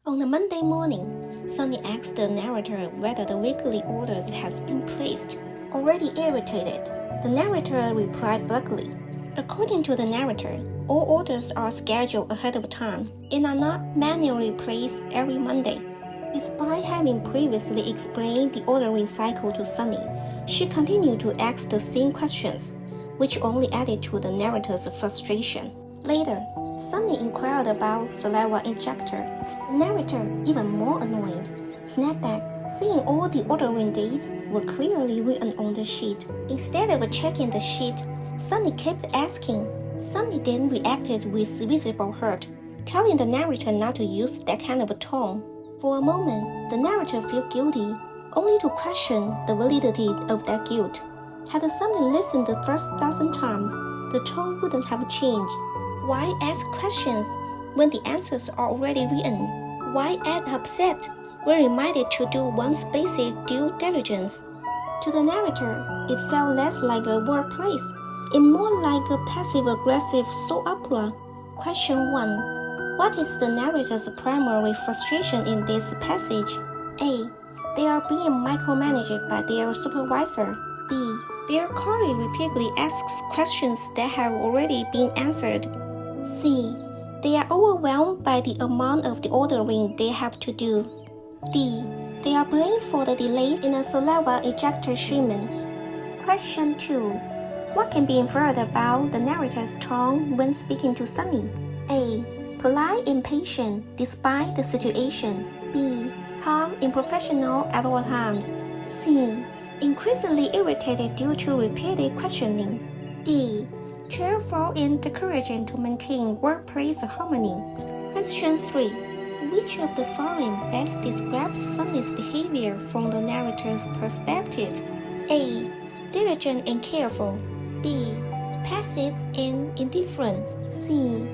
On a Monday morning, Sunny asked the narrator whether the weekly orders has been placed. Already irritated, the narrator replied bluntly. According to the narrator, all orders are scheduled ahead of time and are not manually placed every Monday. Despite having previously explained the ordering cycle to Sunny, she continued to ask the same questions, which only added to the narrator's frustration. Later, Sunny inquired about saliva injector. The narrator, even more annoyed, snapped back, seeing all the ordering dates were clearly written on the sheet. Instead of checking the sheet, Sunny kept asking. Sunny then reacted with visible hurt, telling the narrator not to use that kind of a tone. For a moment, the narrator felt guilty, only to question the validity of that guilt. Had Sunny listened the first 1,000 times, the tone wouldn't have changed. Why ask questions when the answers are already written? Why act upset when reminded to do one's basic due diligence? To the narrator, it felt less like a wordplay and more like a passive-aggressive soap opera. Question 1. What is the narrator's primary frustration in this passage? A. They are being micromanaged by their supervisor. B. Their colleague repeatedly asks questions that have already been answered. C. They are overwhelmed by the amount of the ordering they have to do. D. They are blamed for the delay in a saliva ejector treatment. Question 2. What can be inferred about the narrator's tone when speaking to Sunny? A. Polite and patient despite the situation. B. Calm and professional at all times. C. Increasingly irritated due to repeated questioning. D. Cheerful and encouraging to maintain workplace harmony. Question 3. Which of the following best describes Sunny's behavior from the narrator's perspective? A. Diligent and careful. B. Passive and indifferent. C.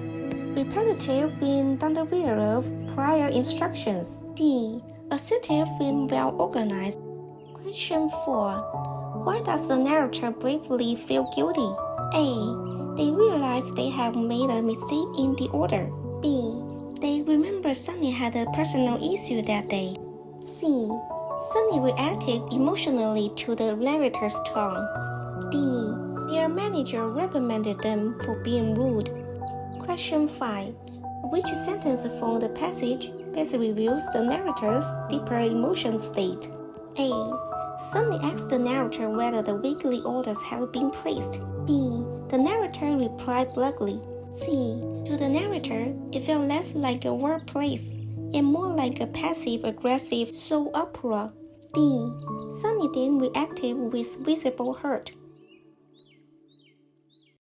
Repetitive and unaware of prior instructions. D. Assertive and well-organized. Question 4. Why does the narrator bravely feel guilty? A. They realize they have made a mistake in the order. B. They remember Sunny had a personal issue that day. C. Sunny reacted emotionally to the narrator's tone. D. Their manager reprimanded them for being rude. Question 5. Which sentence from the passage best reveals the narrator's deeper emotion state? A. Sunny asked the narrator whether the weekly orders have been placed. B. The narrator replied bluntly. C. To the narrator, it felt less like a wordplay and more like a passive-aggressive soap opera. D. Sunny then reacted with visible hurt,